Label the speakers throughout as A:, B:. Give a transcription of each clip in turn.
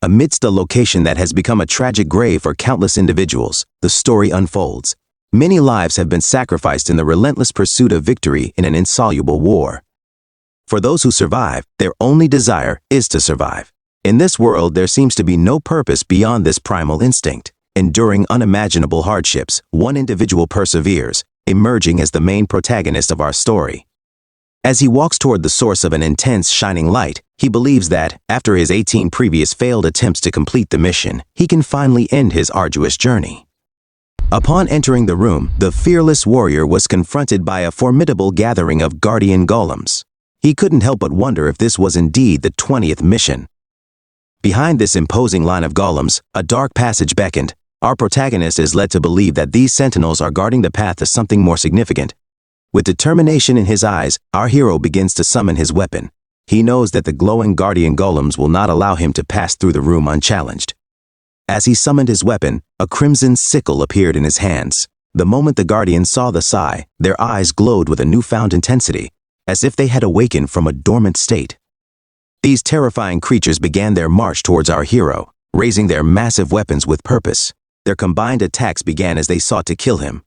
A: Amidst a location that has become a tragic grave for countless individuals, the story unfolds. Many lives have been sacrificed in the relentless pursuit of victory in an insoluble war. For those who survive, their only desire is to survive. In this world, there seems to be no purpose beyond this primal instinct. Enduring unimaginable hardships, one individual perseveres, emerging as the main protagonist of our story. As he walks toward the source of an intense, shining light, he believes that, after his 18 previous failed attempts to complete the mission, he can finally end his arduous journey. Upon entering the room, the fearless warrior was confronted by a formidable gathering of guardian golems. He couldn't help but wonder if this was indeed the 20th mission. Behind this imposing line of golems, a dark passage beckoned. Our protagonist is led to believe that these sentinels are guarding the path to something more significant. With determination in his eyes, our hero begins to summon his weapon. He knows that the glowing guardian golems will not allow him to pass through the room unchallenged. As he summoned his weapon, a crimson sickle appeared in his hands. The moment the guardians saw the sai, their eyes glowed with a newfound intensity, as if they had awakened from a dormant state. These terrifying creatures began their march towards our hero, raising their massive weapons with purpose. Their combined attacks began as they sought to kill him.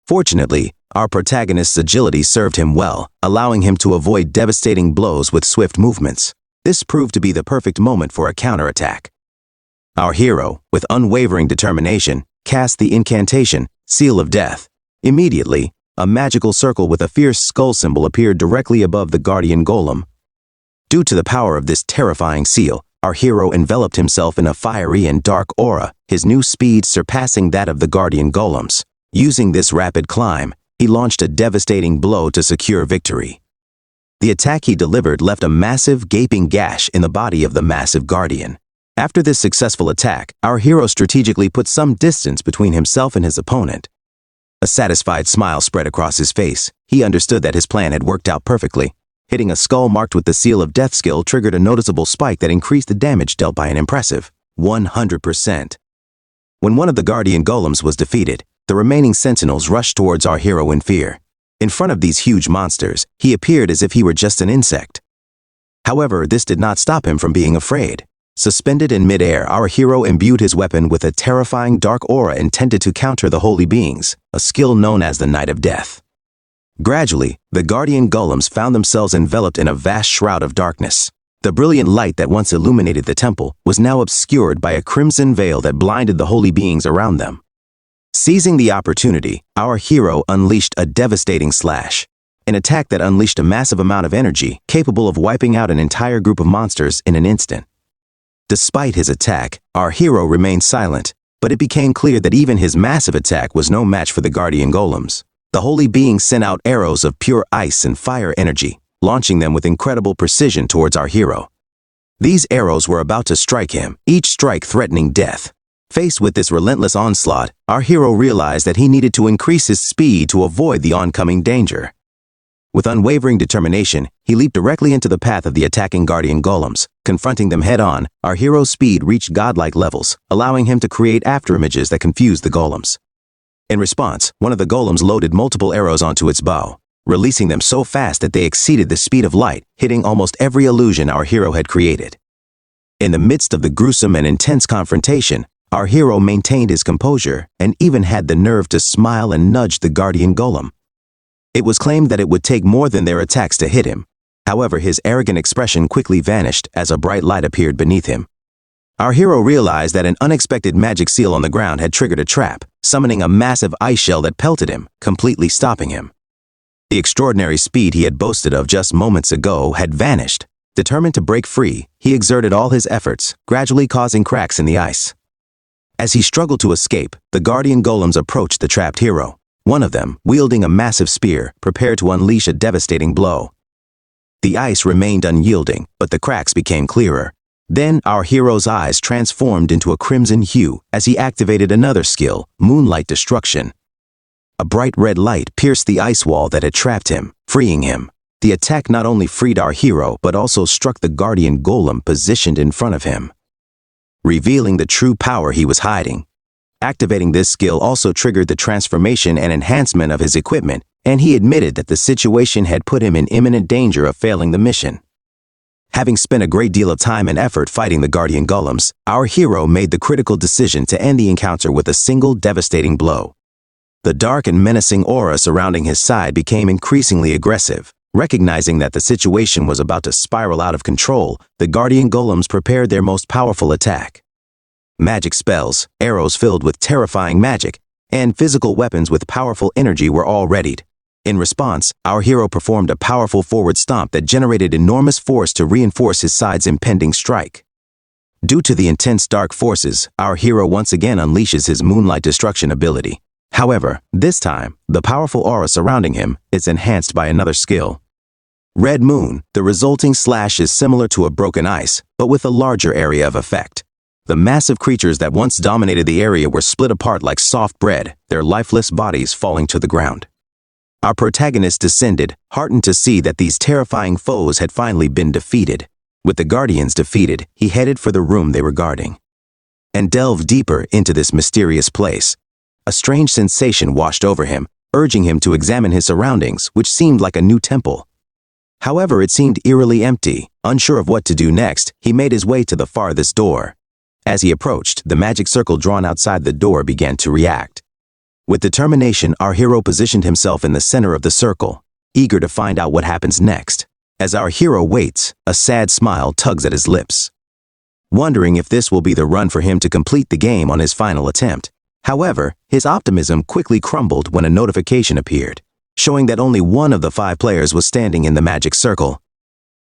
A: Fortunately, our protagonist's agility served him well, allowing him to avoid devastating blows with swift movements. This proved to be the perfect moment for a counterattack. Our hero, with unwavering determination, cast the incantation, Seal of Death. Immediately, a magical circle with a fierce skull symbol appeared directly above the guardian golem. Due to the power of this terrifying seal, our hero enveloped himself in a fiery and dark aura, his new speed surpassing that of the guardian golems. Using this rapid climb, he launched a devastating blow to secure victory. The attack he delivered left a massive, gaping gash in the body of the massive guardian. After this successful attack, our hero strategically put some distance between himself and his opponent. A satisfied smile spread across his face. He understood that his plan had worked out perfectly. Hitting a skull marked with the Seal of Death skill triggered a noticeable spike that increased the damage dealt by an impressive 100%. When one of the guardian golems was defeated, the remaining sentinels rushed towards our hero in fear. In front of these huge monsters, he appeared as if he were just an insect. However, this did not stop him from being afraid. Suspended in midair, our hero imbued his weapon with a terrifying dark aura intended to counter the holy beings, a skill known as the Night of Death. Gradually, the guardian golems found themselves enveloped in a vast shroud of darkness. The brilliant light that once illuminated the temple was now obscured by a crimson veil that blinded the holy beings around them. Seizing the opportunity, our hero unleashed a devastating slash, an attack that unleashed a massive amount of energy capable of wiping out an entire group of monsters in an instant. Despite his attack, our hero remained silent, but it became clear that even his massive attack was no match for the guardian golems. The holy beings sent out arrows of pure ice and fire energy, launching them with incredible precision towards our hero. These arrows were about to strike him, each strike threatening death. Faced with this relentless onslaught, our hero realized that he needed to increase his speed to avoid the oncoming danger. With unwavering determination, he leaped directly into the path of the attacking guardian golems. Confronting them head-on, our hero's speed reached godlike levels, allowing him to create afterimages that confused the golems. In response, one of the golems loaded multiple arrows onto its bow, releasing them so fast that they exceeded the speed of light, hitting almost every illusion our hero had created. In the midst of the gruesome and intense confrontation, our hero maintained his composure and even had the nerve to smile and nudge the guardian golem. It was claimed that it would take more than their attacks to hit him. However, his arrogant expression quickly vanished as a bright light appeared beneath him. Our hero realized that an unexpected magic seal on the ground had triggered a trap, summoning a massive ice shell that pelted him, completely stopping him. The extraordinary speed he had boasted of just moments ago had vanished. Determined to break free, he exerted all his efforts, gradually causing cracks in the ice. As he struggled to escape, the guardian golems approached the trapped hero. One of them, wielding a massive spear, prepared to unleash a devastating blow. The ice remained unyielding, but the cracks became clearer. Then our hero's eyes transformed into a crimson hue as he activated another skill, Moonlight Destruction. A bright red light pierced the ice wall that had trapped him, freeing him. The attack not only freed our hero, but also struck the guardian golem positioned in front of him, revealing the true power he was hiding. Activating this skill also triggered the transformation and enhancement of his equipment, and he admitted that the situation had put him in imminent danger of failing the mission. Having spent a great deal of time and effort fighting the guardian golems, our hero made the critical decision to end the encounter with a single devastating blow. The dark and menacing aura surrounding his side became increasingly aggressive. Recognizing that the situation was about to spiral out of control, the guardian golems prepared their most powerful attack. Magic spells, arrows filled with terrifying magic, and physical weapons with powerful energy were all readied. In response, our hero performed a powerful forward stomp that generated enormous force to reinforce his side's impending strike. Due to the intense dark forces, our hero once again unleashes his Moonlight Destruction ability. However, this time, the powerful aura surrounding him is enhanced by another skill. Red Moon, the resulting slash is similar to a broken ice, but with a larger area of effect. The massive creatures that once dominated the area were split apart like soft bread, their lifeless bodies falling to the ground. Our protagonist descended, heartened to see that these terrifying foes had finally been defeated. With the guardians defeated, he headed for the room they were guarding. And delved deeper into this mysterious place. A strange sensation washed over him, urging him to examine his surroundings, which seemed like a new temple. However, it seemed eerily empty. Unsure of what to do next, he made his way to the farthest door. As he approached, the magic circle drawn outside the door began to react. With determination, our hero positioned himself in the center of the circle, eager to find out what happens next. As our hero waits, a sad smile tugs at his lips, wondering if this will be the run for him to complete the game on his final attempt. However, his optimism quickly crumbled when a notification appeared, showing that only one of the 5 players was standing in the magic circle.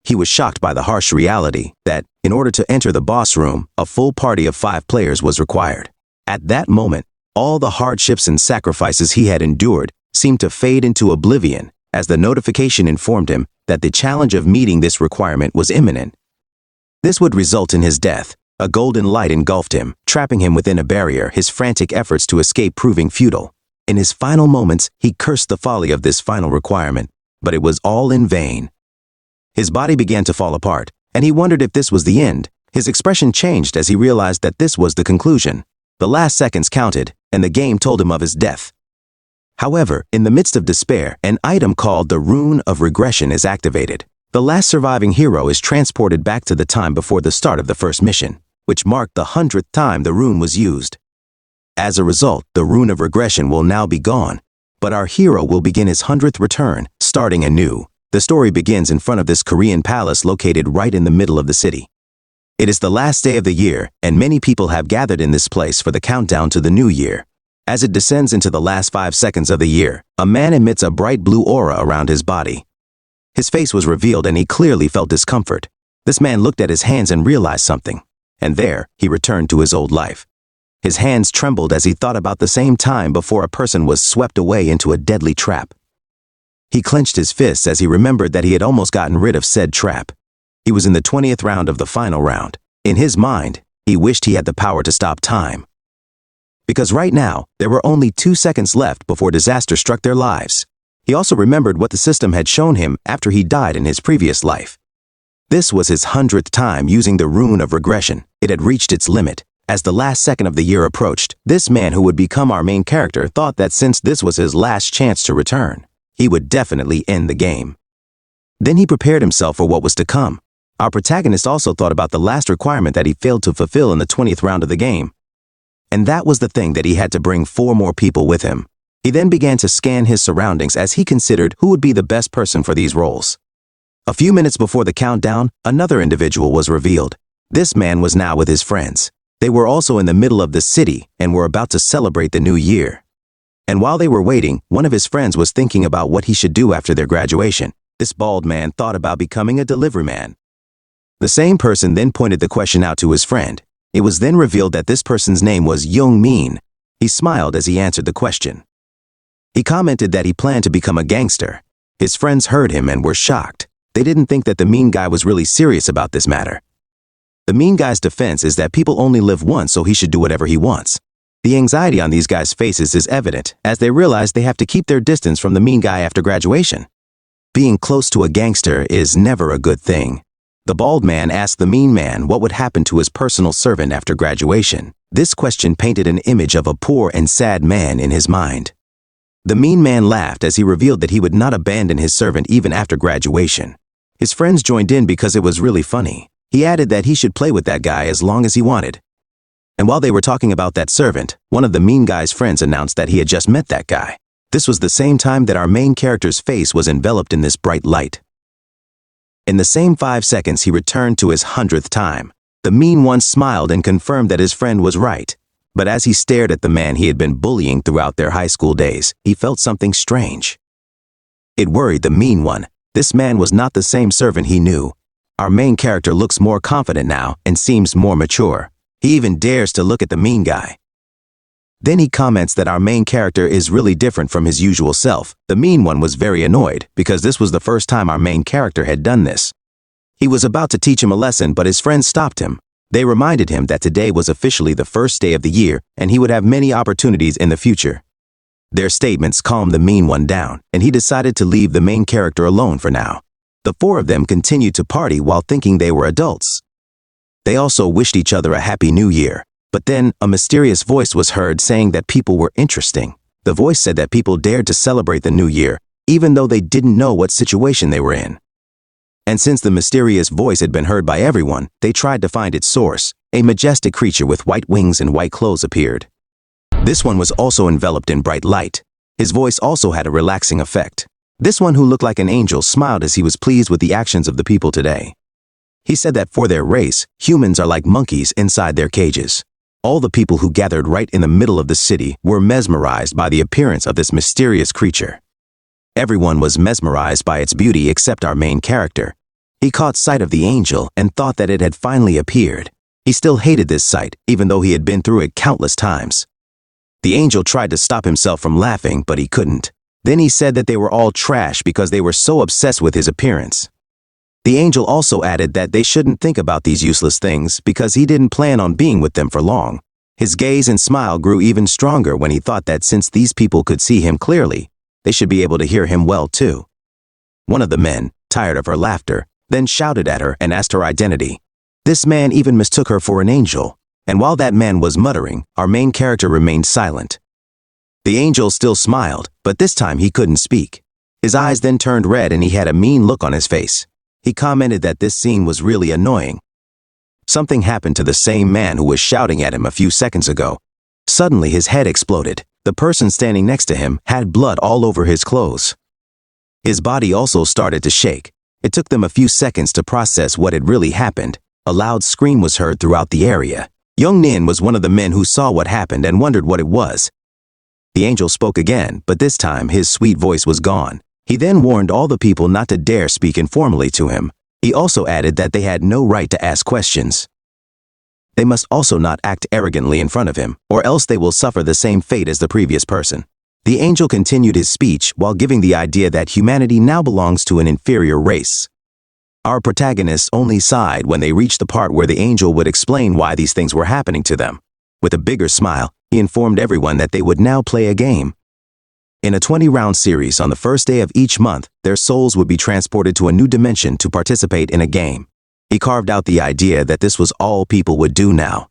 A: He was shocked by the harsh reality that, in order to enter the boss room, a full party of 5 players was required. At that moment, all the hardships and sacrifices he had endured seemed to fade into oblivion as the notification informed him that the challenge of meeting this requirement was imminent. This would result in his death. A golden light engulfed him, trapping him within a barrier, his frantic efforts to escape proving futile. In his final moments, he cursed the folly of this final requirement, but it was all in vain. His body began to fall apart, and he wondered if this was the end. His expression changed as he realized that this was the conclusion. The last seconds counted, and the game told him of his death. However, in the midst of despair, an item called the Rune of Regression is activated. The last surviving hero is transported back to the time before the start of the first mission, which marked the 100th time the rune was used. As a result, the Rune of Regression will now be gone, but our hero will begin his 100th return, starting anew. The story begins in front of this Korean palace located right in the middle of the city. It is the last day of the year, and many people have gathered in this place for the countdown to the new year. As it descends into the last 5 seconds of the year, a man emits a bright blue aura around his body. His face was revealed and he clearly felt discomfort. This man looked at his hands and realized something. And there, he returned to his old life. His hands trembled as he thought about the same time before a person was swept away into a deadly trap. He clenched his fists as he remembered that he had almost gotten rid of said trap. He was in the 20th round of the final round. In his mind, he wished he had the power to stop time. Because right now, there were only 2 seconds left before disaster struck their lives. He also remembered what the system had shown him after he died in his previous life. This was his 100th time using the Rune of Regression. It had reached its limit. As the last second of the year approached, this man who would become our main character thought that since this was his last chance to return, he would definitely end the game. Then he prepared himself for what was to come. Our protagonist also thought about the last requirement that he failed to fulfill in the 20th round of the game. And that was the thing that he had to bring 4 more people with him. He then began to scan his surroundings as he considered who would be the best person for these roles. A few minutes before the countdown, another individual was revealed. This man was now with his friends. They were also in the middle of the city and were about to celebrate the new year. And while they were waiting, one of his friends was thinking about what he should do after their graduation. This bald man thought about becoming a delivery man. The same person then pointed the question out to his friend. It was then revealed that this person's name was Young Min. He smiled as he answered the question. He commented that he planned to become a gangster. His friends heard him and were shocked. They didn't think that the mean guy was really serious about this matter. The mean guy's defense is that people only live once, so he should do whatever he wants. The anxiety on these guys' faces is evident as they realize they have to keep their distance from the mean guy after graduation. Being close to a gangster is never a good thing. The bald man asked the mean man what would happen to his personal servant after graduation. This question painted an image of a poor and sad man in his mind. The mean man laughed as he revealed that he would not abandon his servant even after graduation. His friends joined in because it was really funny. He added that he should play with that guy as long as he wanted. And while they were talking about that servant, one of the mean guy's friends announced that he had just met that guy. This was the same time that our main character's face was enveloped in this bright light. In the same 5 seconds, he returned to his 100th time. The mean one smiled and confirmed that his friend was right. But as he stared at the man he had been bullying throughout their high school days, he felt something strange. It worried the mean one. This man was not the same servant he knew. Our main character looks more confident now and seems more mature. He even dares to look at the mean guy. Then he comments that our main character is really different from his usual self. The mean one was very annoyed because this was the first time our main character had done this. He was about to teach him a lesson, but his friends stopped him. They reminded him that today was officially the first day of the year and he would have many opportunities in the future. Their statements calmed the mean one down, and he decided to leave the main character alone for now. The four of them continued to party while thinking they were adults. They also wished each other a happy new year. But then a mysterious voice was heard saying that people were interesting. The voice said that people dared to celebrate the new year, even though they didn't know what situation they were in. And since the mysterious voice had been heard by everyone, they tried to find its source. A majestic creature with white wings and white clothes appeared. This one was also enveloped in bright light. His voice also had a relaxing effect. This one, who looked like an angel, smiled as he was pleased with the actions of the people today. He said that for their race, humans are like monkeys inside their cages. All the people who gathered right in the middle of the city were mesmerized by the appearance of this mysterious creature. Everyone was mesmerized by its beauty except our main character. He caught sight of the angel and thought that it had finally appeared. He still hated this sight, even though he had been through it countless times. The angel tried to stop himself from laughing, but he couldn't. Then he said that they were all trash because they were so obsessed with his appearance. The angel also added that they shouldn't think about these useless things because he didn't plan on being with them for long. His gaze and smile grew even stronger when he thought that since these people could see him clearly, they should be able to hear him well too. One of the men, tired of her laughter, then shouted at her and asked her identity. This man even mistook her for an angel, and while that man was muttering, our main character remained silent. The angel still smiled, but this time he couldn't speak. His eyes then turned red and he had a mean look on his face. He commented that this scene was really annoying. Something happened to the same man who was shouting at him a few seconds ago. Suddenly his head exploded. The person standing next to him had blood all over his clothes. His body also started to shake. It took them a few seconds to process what had really happened. A loud scream was heard throughout the area. Young Nin was one of the men who saw what happened and wondered what it was. The angel spoke again, but this time his sweet voice was gone. He then warned all the people not to dare speak informally to him. He also added that they had no right to ask questions. They must also not act arrogantly in front of him, or else they will suffer the same fate as the previous person. The angel continued his speech while giving the idea that humanity now belongs to an inferior race. Our protagonists only sighed when they reached the part where the angel would explain why these things were happening to them. With a bigger smile, he informed everyone that they would now play a game. In a 20-round series, on the first day of each month, their souls would be transported to a new dimension to participate in a game. He carved out the idea that this was all people would do now.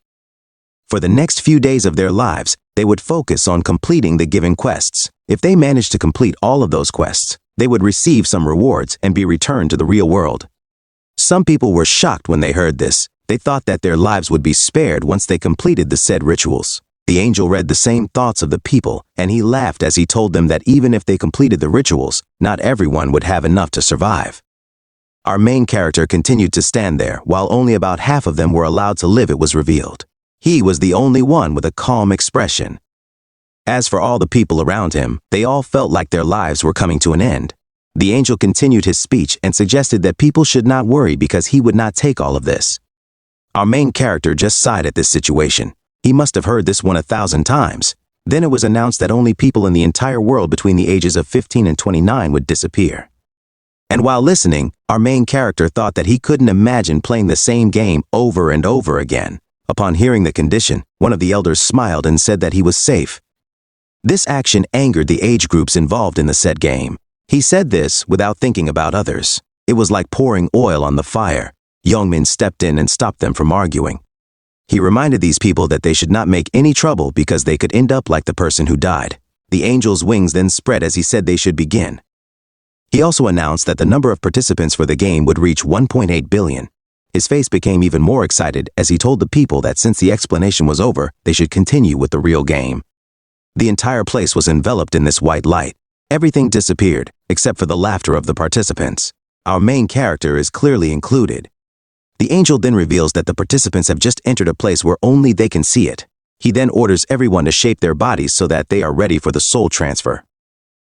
A: For the next few days of their lives, they would focus on completing the given quests. If they managed to complete all of those quests, they would receive some rewards and be returned to the real world. Some people were shocked when they heard this. They thought that their lives would be spared once they completed the said rituals. The angel read the same thoughts of the people, and he laughed as he told them that even if they completed the rituals, not everyone would have enough to survive. Our main character continued to stand there, while only about half of them were allowed to live. It was revealed. He was the only one with a calm expression. As for all the people around him, they all felt like their lives were coming to an end. The angel continued his speech and suggested that people should not worry because he would not take all of this. Our main character just sighed at this situation. He must have heard this one 1,000 times. Then it was announced that only people in the entire world between the ages of 15 and 29 would disappear. And while listening, our main character thought that he couldn't imagine playing the same game over and over again. Upon hearing the condition, one of the elders smiled and said that he was safe. This action angered the age groups involved in the said game. He said this without thinking about others. It was like pouring oil on the fire. Youngmin stepped in and stopped them from arguing. He reminded these people that they should not make any trouble because they could end up like the person who died. The angel's wings then spread as he said they should begin. He also announced that the number of participants for the game would reach 1.8 billion. His face became even more excited as he told the people that since the explanation was over, they should continue with the real game. The entire place was enveloped in this white light. Everything disappeared, except for the laughter of the participants. Our main character is clearly included. The angel then reveals that the participants have just entered a place where only they can see it. He then orders everyone to shape their bodies so that they are ready for the soul transfer.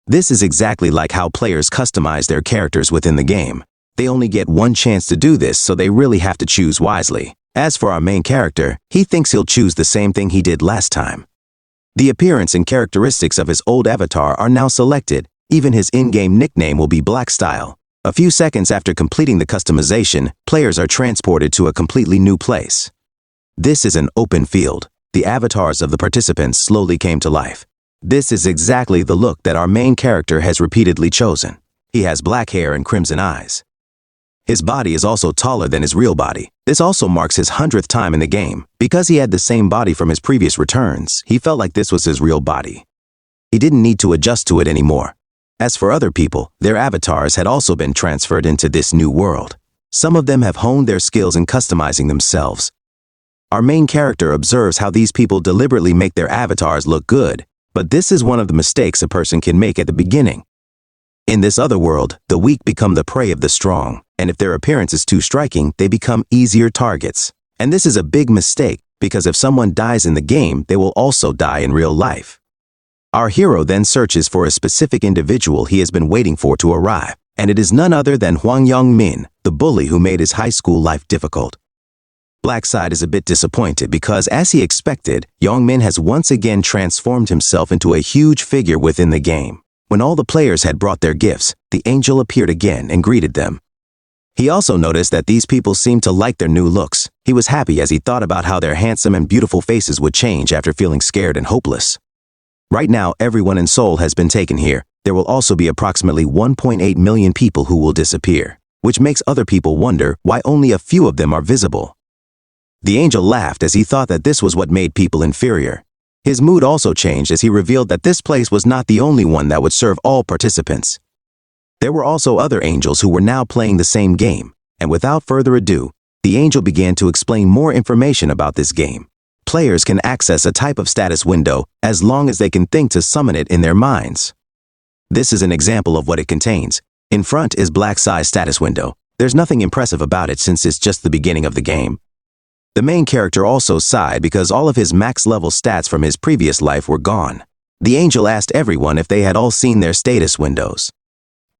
A: This is exactly like how players customize their characters within the game. They only get one chance to do this, so they really have to choose wisely. As for our main character, he thinks he'll choose the same thing he did last time. The appearance and characteristics of his old avatar are now selected. Even his in-game nickname will be Black Style. A few seconds after completing the customization, players are transported to a completely new place. This is an open field. The avatars of the participants slowly came to life. This is exactly the look that our main character has repeatedly chosen. He has black hair and crimson eyes. His body is also taller than his real body. This also marks his 100th time in the game. Because he had the same body from his previous returns, he felt like this was his real body. He didn't need to adjust to it anymore. As for other people, their avatars had also been transferred into this new world. Some of them have honed their skills in customizing themselves. Our main character observes how these people deliberately make their avatars look good, but this is one of the mistakes a person can make at the beginning. In this other world, the weak become the prey of the strong, and if their appearance is too striking, they become easier targets. And this is a big mistake, because if someone dies in the game, they will also die in real life. Our hero then searches for a specific individual he has been waiting for to arrive, and it is none other than Hwang Yong-min, the bully who made his high school life difficult. Blackside is a bit disappointed because, as he expected, Yong-min has once again transformed himself into a huge figure within the game. When all the players had brought their gifts, the angel appeared again and greeted them. He also noticed that these people seemed to like their new looks. He was happy as he thought about how their handsome and beautiful faces would change after feeling scared and hopeless. Right now, everyone in Seoul has been taken here. There will also be approximately 1.8 million people who will disappear, which makes other people wonder why only a few of them are visible. The angel laughed as he thought that this was what made people inferior. His mood also changed as he revealed that this place was not the only one that would serve all participants. There were also other angels who were now playing the same game, and without further ado, the angel began to explain more information about this game. Players can access a type of status window as long as they can think to summon it in their minds. This is an example of what it contains. In front is Blackside status window. There's nothing impressive about it since it's just the beginning of the game. The main character also sighed because all of his max level stats from his previous life were gone. The angel asked everyone if they had all seen their status windows.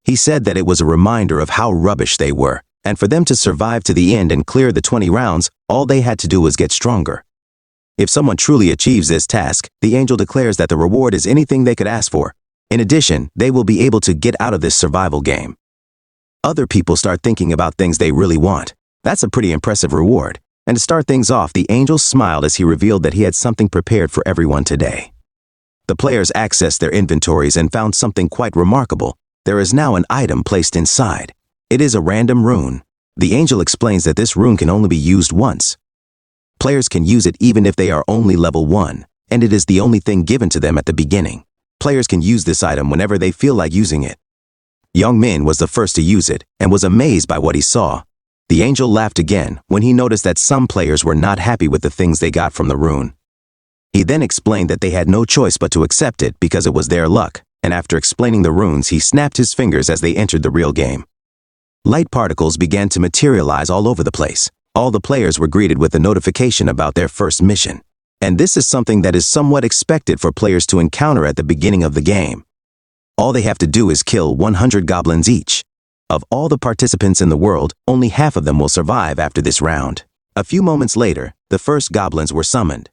A: He said that it was a reminder of how rubbish they were, and for them to survive to the end and clear the 20 rounds, all they had to do was get stronger. If someone truly achieves this task, the angel declares that the reward is anything they could ask for. In addition, they will be able to get out of this survival game. Other people start thinking about things they really want. That's a pretty impressive reward. And to start things off, the angel smiled as he revealed that he had something prepared for everyone today. The players accessed their inventories and found something quite remarkable. There is now an item placed inside. It is a random rune. The angel explains that this rune can only be used once. Players can use it even if they are only level 1, and it is the only thing given to them at the beginning. Players can use this item whenever they feel like using it. Yong-min was the first to use it and was amazed by what he saw. The angel laughed again when he noticed that some players were not happy with the things they got from the rune. He then explained that they had no choice but to accept it because it was their luck, and after explaining the runes, he snapped his fingers as they entered the real game. Light particles began to materialize all over the place. All the players were greeted with a notification about their first mission. And this is something that is somewhat expected for players to encounter at the beginning of the game. All they have to do is kill 100 goblins each. Of all the participants in the world, only half of them will survive after this round. A few moments later, the first goblins were summoned.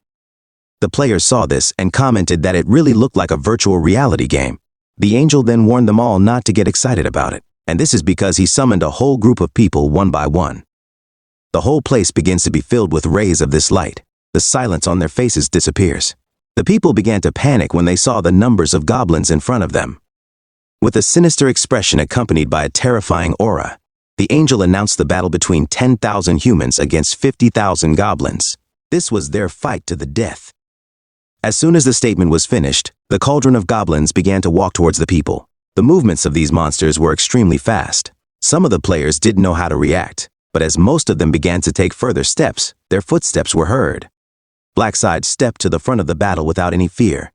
A: The players saw this and commented that it really looked like a virtual reality game. The angel then warned them all not to get excited about it, and this is because he summoned a whole group of people one by one. The whole place begins to be filled with rays of this light. The silence on their faces disappears. The people began to panic when they saw the numbers of goblins in front of them. With a sinister expression accompanied by a terrifying aura, the angel announced the battle between 10,000 humans against 50,000 goblins. This was their fight to the death. As soon as the statement was finished, the cauldron of goblins began to walk towards the people. The movements of these monsters were extremely fast. Some of the players didn't know how to react, but as most of them began to take further steps, their footsteps were heard. Blackside stepped to the front of the battle without any fear.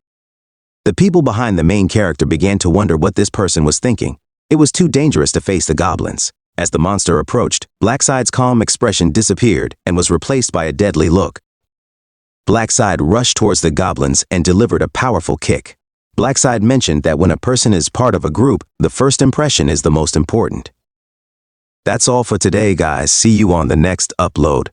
A: The people behind the main character began to wonder what this person was thinking. It was too dangerous to face the goblins. As the monster approached, Blackside's calm expression disappeared and was replaced by a deadly look. Blackside rushed towards the goblins and delivered a powerful kick. Blackside mentioned that when a person is part of a group, the first impression is the most important. That's all for today, guys. See you on the next upload.